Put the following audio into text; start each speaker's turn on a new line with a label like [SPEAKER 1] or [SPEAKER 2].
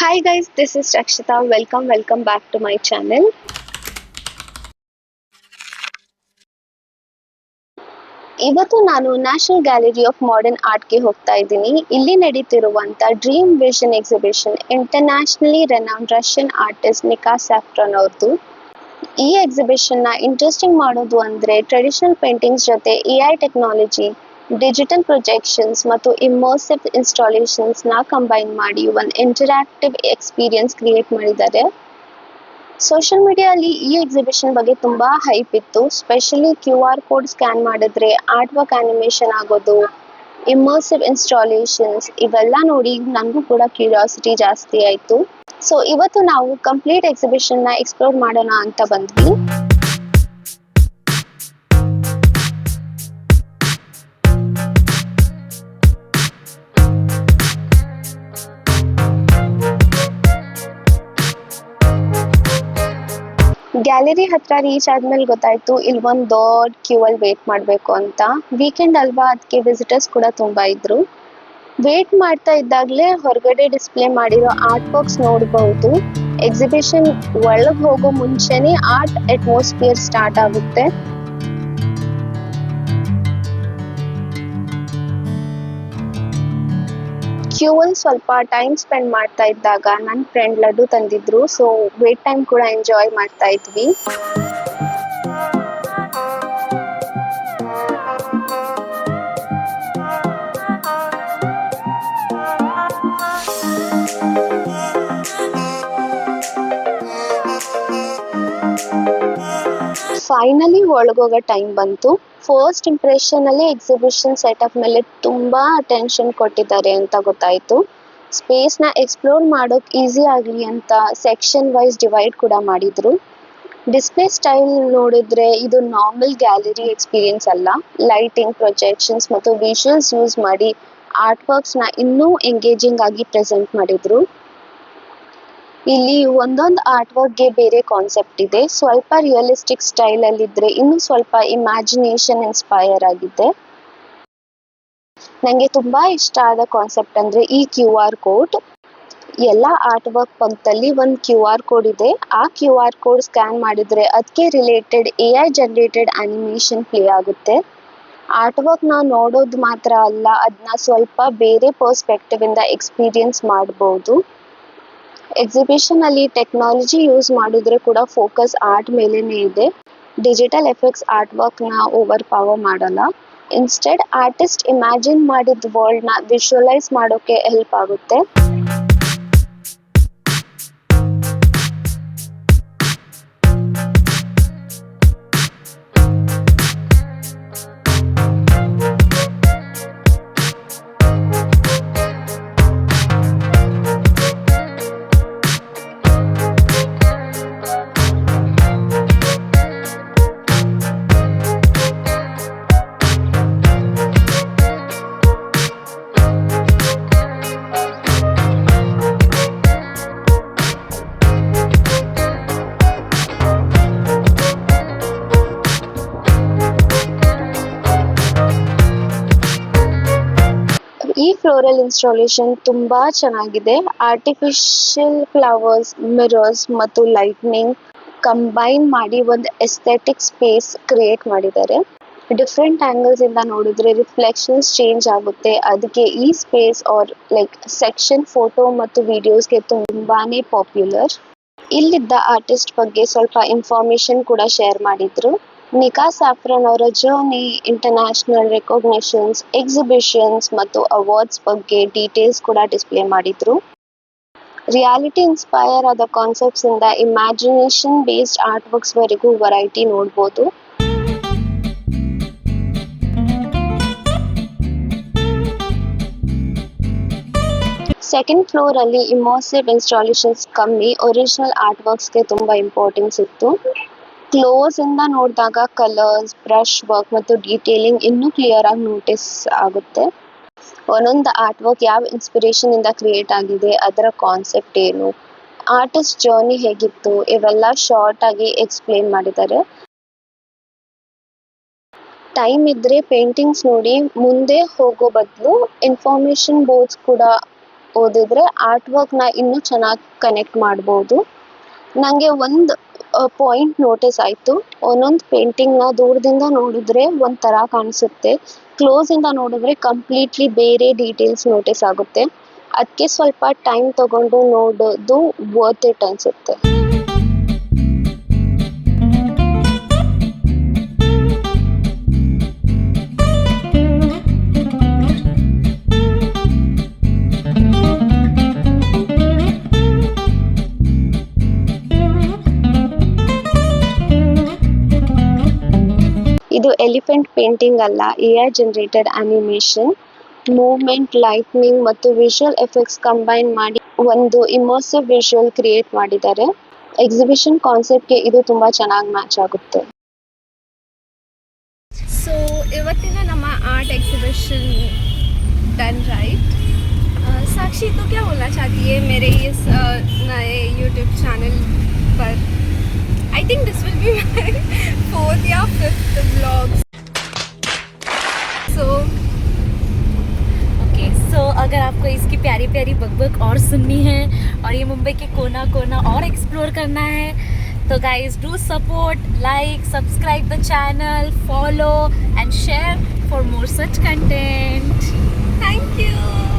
[SPEAKER 1] Hi guys, this is Rakshita. Welcome back to my channel. ಇವತ್ತು ನಾನು national gallery of modern ಆರ್ಟ್ಗೆ ಹೋಗ್ತಾ ಇದ್ದೀನಿ. ಇಲ್ಲಿ ನಡೀತಿರುವಂತ dream vision exhibition internationally renowned Russian artist Nika Safran ಅವ್ರದ್ದು. ಈ ಎಕ್ಸಿಬಿಷನ್ ನ ಇಂಟ್ರೆಸ್ಟಿಂಗ್ ಮಾಡೋದು ಅಂದ್ರೆ ಟ್ರೆಡಿಷನಲ್ ಪೇಂಟಿಂಗ್ಸ್ ಜೊತೆ ಎಐ ಟೆಕ್ನಾಲಜಿ, ಡಿಜಿಟಲ್ ಪ್ರೊಜೆಕ್ಷನ್ಸ್ ಮತ್ತು ಇಮರ್ಸಿವ್ ಇನ್ಸ್ಟಾಲೇಷನ್ಸ್ ನ ಕಂಬೈನ್ ಮಾಡಿ ಒಂದು ಇಂಟರಾಕ್ಟಿವ್ ಎಕ್ಸ್ಪೀರಿಯನ್ಸ್ ಕ್ರಿಯೇಟ್ ಮಾಡಿದ್ದಾರೆ. ಸೋಷಿಯಲ್ ಮೀಡಿಯಾದಲ್ಲಿ ಈ ಎಕ್ಸಿಬಿಷನ್ ಬಗ್ಗೆ ತುಂಬಾ ಹೈಪ್ ಇತ್ತು. ಸ್ಪೆಷಲಿ QR ಕೋಡ್ ಸ್ಕ್ಯಾನ್ ಮಾಡಿದ್ರೆ ಆರ್ಟ್ ವರ್ಕ್ ಅನಿಮೇಷನ್ ಆಗೋದು, ಇಮರ್ಸಿವ್ ಇನ್ಸ್ಟಾಲೇಷನ್ಸ್ ಇವೆಲ್ಲ ನೋಡಿ ನನಗೂ ಕೂಡ ಕ್ಯೂರಿಯಾಸಿಟಿ ಜಾಸ್ತಿ ಆಯ್ತು. ಸೊ ಇವತ್ತು ನಾವು ಕಂಪ್ಲೀಟ್ ಎಕ್ಸಿಬಿಷನ್ ನ ಎಕ್ಸ್ಪ್ಲೋರ್ ಮಾಡೋಣ ಅಂತ ಬಂದ್ವಿ. ಗ್ಯಾಲರಿ ಹತ್ರ ರೀಚ್ ಆದ್ಮೇಲೆ ಗೊತ್ತಾಯ್ತು ಇಲ್ಲಿ ಒಂದು ದೊಡ್ಡ ಕ್ಯೂ ಅಲ್ಲಿ ವೇಟ್ ಮಾಡಬೇಕು ಅಂತ. ವೀಕೆಂಡ್ ಅಲ್ವಾ, ಅದಕ್ಕೆ ವಿಸಿಟರ್ಸ್ ಕೂಡ ತುಂಬಾ ಇದ್ರು. ವೇಟ್ ಮಾಡ್ತಾ ಇದ್ದಾಗಲೇ ಹೊರಗಡೆ ಡಿಸ್ಪ್ಲೇ ಮಾಡಿರೋ ಆರ್ಟ್ ವರ್ಕ್ಸ್ ನೋಡಬಹುದು. ಎಕ್ಸಿಬಿಷನ್ ಒಳಗೆ ಹೋಗೋ ಮುಂಚೆನೆ ಆರ್ಟ್ ಅಟ್ಮಾಸ್ಫಿಯರ್ ಸ್ಟಾರ್ಟ್ ಆಗುತ್ತೆ. ಕ್ಯೂ ಅಲ್ಲಿ ಸ್ವಲ್ಪ ಟೈಮ್ ಸ್ಪೆಂಡ್ ಮಾಡ್ತಾ ಇದ್ದಾಗ ನನ್ನ ಫ್ರೆಂಡ್ ಲಡ್ಡು ತಂದಿದ್ರು. ಸೊ ವೇಟ್ ಟೈಮ್ ಕೂಡ ಎಂಜಾಯ್ ಮಾಡ್ತಾ ಇದ್ವಿ. ಫೈನಲಿ ಒಳಗೋಗೋ ಟೈಮ್ ಬಂತು. ಫಸ್ಟ್ ಇಂಪ್ರೆಷನ್ ಅಲ್ಲಿ ಎಕ್ಸಿಬಿಷನ್ ಸೆಟಪ್ ಮೇಲೆ ತುಂಬಾ ಅಟೆನ್ಷನ್ ಕೊಟ್ಟಿದ್ದಾರೆ ಅಂತ ಗೊತ್ತಾಯ್ತು. ಸ್ಪೇಸ್ ನ ಎಕ್ಸ್ಪ್ಲೋರ್ ಮಾಡೋಕ್ ಈಸಿ ಆಗ್ಲಿ ಅಂತ ಸೆಕ್ಷನ್ ವೈಸ್ ಡಿವೈಡ್ ಕೂಡ ಮಾಡಿದ್ರು. ಡಿಸ್ಪ್ಲೇ ಸ್ಟೈಲ್ ನೋಡಿದ್ರೆ ಇದು ನಾರ್ಮಲ್ ಗ್ಯಾಲರಿ ಎಕ್ಸ್ಪೀರಿಯನ್ಸ್ ಅಲ್ಲ. ಲೈಟಿಂಗ್, ಪ್ರೊಜೆಕ್ಷನ್ಸ್ ಮತ್ತು ವಿಜುವಲ್ಸ್ ಯೂಸ್ ಮಾಡಿ ಆರ್ಟ್ ವರ್ಕ್ಸ್ ನ ಇನ್ನೂ ಎಂಗೇಜಿಂಗ್ ಆಗಿ ಪ್ರೆಸೆಂಟ್ ಮಾಡಿದ್ರು. ಇಲ್ಲಿ ಒಂದೊಂದು ಆರ್ಟ್ ವರ್ಕ್ಗೆ ಬೇರೆ ಕಾನ್ಸೆಪ್ಟ್ ಇದೆ. ಸ್ವಲ್ಪ ರಿಯಲಿಸ್ಟಿಕ್ ಸ್ಟೈಲ್ ಅಲ್ಲಿ ಇದ್ರೆ ಇನ್ನು ಸ್ವಲ್ಪ ಇಮ್ಯಾಜಿನೇಷನ್ ಇನ್ಸ್ಪೈರ್ ಆಗಿದೆ. ನಂಗೆ ತುಂಬಾ ಇಷ್ಟ ಆದ ಕಾನ್ಸೆಪ್ಟ್ ಅಂದ್ರೆ ಈ QR ಕೋಡ್. ಎಲ್ಲ ಆರ್ಟ್ ವರ್ಕ್ ಪಕ್ಕದಲ್ಲಿ ಒಂದು QR ಕೋಡ್ ಇದೆ. ಆ QR ಕೋಡ್ ಸ್ಕ್ಯಾನ್ ಮಾಡಿದ್ರೆ ಅದಕ್ಕೆ related AI generated animation play ಆಗುತ್ತೆ. ಆರ್ಟ್ ವರ್ಕ್ ನ ನೋಡೋದು ಮಾತ್ರ ಅಲ್ಲ, ಅದನ್ನ ಸ್ವಲ್ಪ ಬೇರೆ ಪರ್ಸ್ಪೆಕ್ಟಿವ್ ಇಂದ ಎಕ್ಸ್ಪೀರಿಯನ್ಸ್ ಮಾಡಬಹುದು. ಎಕ್ಸಿಬಿಷನ್ ಅಲ್ಲಿ ಟೆಕ್ನಾಲಜಿ ಯೂಸ್ ಮಾಡಿದ್ರೆ ಕೂಡ ಫೋಕಸ್ ಆರ್ಟ್ ಮೇಲೇನೆ ಇದೆ. ಡಿಜಿಟಲ್ ಎಫೆಕ್ಟ್ಸ್ ಆರ್ಟ್ ವರ್ಕ್ ನ ಓವರ್ ಪವರ್ ಮಾಡಲ್ಲ. ಇನ್ಸ್ಟೆಡ್ ಆರ್ಟಿಸ್ಟ್ ಇಮ್ಯಾಜಿನ್ ಮಾಡಿದ ವರ್ಲ್ಡ್ ನ ವಿಜುವಲೈಸ್ ಮಾಡೋಕೆ ಹೆಲ್ಪ್ ಆಗುತ್ತೆ. ಈ ಫ್ಲೋರಲ್ ಇನ್ಸ್ಟಾಲೇಷನ್ ತುಂಬಾ ಚೆನ್ನಾಗಿದೆ. ಆರ್ಟಿಫಿಷಿಯಲ್ ಫ್ಲವರ್ಸ್, ಮಿರರ್ಸ್ ಮತ್ತು ಲೈಟ್ನಿಂಗ್ ಕಂಬೈನ್ ಮಾಡಿ ಒಂದು ಎಸ್ಥೆಟಿಕ್ ಸ್ಪೇಸ್ ಕ್ರಿಯೇಟ್ ಮಾಡಿದ್ದಾರೆ. ಡಿಫ್ರೆಂಟ್ ಆಂಗಲ್ಸ್ ಇಂದ ನೋಡಿದ್ರೆ ರಿಫ್ಲೆಕ್ಷನ್ಸ್ ಚೇಂಜ್ ಆಗುತ್ತೆ. ಅದಕ್ಕೆ ಈ space are like section photo ಮತ್ತು ವಿಡಿಯೋಸ್ಗೆ ತುಂಬಾನೇ ಪಾಪ್ಯುಲರ್. ಇಲ್ಲಿದ್ದ ಆರ್ಟಿಸ್ಟ್ ಬಗ್ಗೆ ಸ್ವಲ್ಪ ಇನ್ಫಾರ್ಮೇಶನ್ ಕೂಡ ಶೇರ್ ಮಾಡಿದ್ರು. ನಿಕಾ ಸ್ಯಾಫ್ರಾನ್ ಅವರ ಜರ್ನಿ, ಇಂಟರ್ನ್ಯಾಷನಲ್ ರೆಕಾಗ್ನಿಷನ್ಸ್, ಎಕ್ಸಿಬಿಷನ್ಸ್ ಮತ್ತು ಅವಾರ್ಡ್ಸ್ ಬಗ್ಗೆ ಡೀಟೇಲ್ಸ್ ಕೂಡ ಡಿಸ್ಪ್ಲೇ ಮಾಡಿದ್ರು. ರಿಯಾಲಿಟಿ ಇನ್ಸ್ಪೈರ್ ಆದ ಕಾನ್ಸೆಪ್ಟ್ಸ್ ಇಂದ ಇಮ್ಯಾಜಿನೇಷನ್ ಬೇಸ್ಡ್ ಆರ್ಟ್ ವರ್ಕ್ಸ್ ವರೆಗೂ ವೆರೈಟಿ ನೋಡ್ಬೋದು. ಸೆಕೆಂಡ್ ಫ್ಲೋರ್ ಅಲ್ಲಿ ಇಮರ್ಸಿವ್ ಇನ್ಸ್ಟಾಲೇಷನ್ಸ್ ಕಮ್ಮಿ, ಒರಿಜಿನಲ್ ಆರ್ಟ್ ವರ್ಕ್ಸ್ಗೆ ತುಂಬಾ ಇಂಪಾರ್ಟೆನ್ಸ್ ಇತ್ತು. ಕ್ಲೋಸ್ ಇಂದ ನೋಡಿದಾಗ ಕಲರ್ಸ್, ಬ್ರಷ್ ವರ್ಕ್ ಮತ್ತು ಡೀಟೇಲಿಂಗ್ ಇನ್ನೂ ಕ್ಲಿಯರ್ ಆಗಿ ನೋಟಿಸ್ ಆಗುತ್ತೆ. ಒಂದೊಂದು ಆರ್ಟ್ ವರ್ಕ್ ಯಾವ ಇನ್ಸ್ಪಿರೇಷನ್ ಇಂದ ಕ್ರಿಯೇಟ್ ಆಗಿದೆ, ಅದರ ಕಾನ್ಸೆಪ್ಟ್ ಏನು, ಆರ್ಟಿಸ್ಟ್ ಜರ್ನಿ ಹೇಗಿತ್ತು, ಇವೆಲ್ಲ ಶಾರ್ಟ್ ಆಗಿ ಎಕ್ಸ್ಪ್ಲೇನ್ ಮಾಡಿದ್ದಾರೆ. ಟೈಮ್ ಇದ್ರೆ ಪೇಂಟಿಂಗ್ಸ್ ನೋಡಿ ಮುಂದೆ ಹೋಗೋ ಬದಲು ಇನ್ಫಾರ್ಮೇಶನ್ ಬೋರ್ಡ್ಸ್ ಕೂಡ ಓದಿದ್ರೆ ಆರ್ಟ್ ವರ್ಕ್ನ ಇನ್ನೂ ಚೆನ್ನಾಗಿ ಕನೆಕ್ಟ್ ಮಾಡ್ಬೋದು. ನನಗೆ ಒಂದು ಪಾಯಿಂಟ್ ನೋಟಿಸ್ ಆಯಿತು. ಒಂದೊಂದು ಪೇಂಟಿಂಗ್ನ ದೂರದಿಂದ ನೋಡಿದ್ರೆ ಒಂಥರ ಕಾಣಿಸುತ್ತೆ, ಕ್ಲೋಸಿಂದ ನೋಡಿದ್ರೆ ಕಂಪ್ಲೀಟ್ಲಿ ಬೇರೆ ಡೀಟೇಲ್ಸ್ ನೋಟಿಸ್ ಆಗುತ್ತೆ. ಅದಕ್ಕೆ ಸ್ವಲ್ಪ ಟೈಮ್ ತಗೊಂಡು ನೋಡೋದು ವರ್ತ್ ಇಟ್ ಅನಿಸುತ್ತೆ. ಇದು ಎಲಿಫೆಂಟ್ ಪೇಂಟಿಂಗ್ ಅಲ್ಲ, AI generated animation. Movement, lightning ಮತ್ತು ವಿಷುವಲ್ ಎಫೆಕ್ಟ್ಸ್ ಕಂಬೈನ್ ಮಾಡಿ ಒಂದು ಇಮರ್ಸಿವ್ ವಿಷುವಲ್ ಕ್ರಿಯೇಟ್ ಮಾಡಿದ್ದಾರೆ. ಎಕ್ಸಿಬಿಷನ್ ಕಾನ್ಸೆಪ್ಟ್ಗೆ ಇದು ತುಂಬ ಚೆನ್ನಾಗಿ ಮ್ಯಾಚ್ ಆಗುತ್ತೆ.
[SPEAKER 2] ಸೊ ಇವತ್ತಿನ ನಮ್ಮ आर्ट एग्जीबिशन डन राइट. साक्षी तो क्या बोलना चाहती है मेरे इस नए यूट्यूब चैनल पर? I think this will be my 4th या 5th व्लॉग. सो अगर आपको इसकी प्यारी प्यारी बकबक और सुननी है और ये मुंबई के कोना कोना और एक्सप्लोर करना है तो guys do support, like, subscribe the channel, follow and share for more such content. Thank you.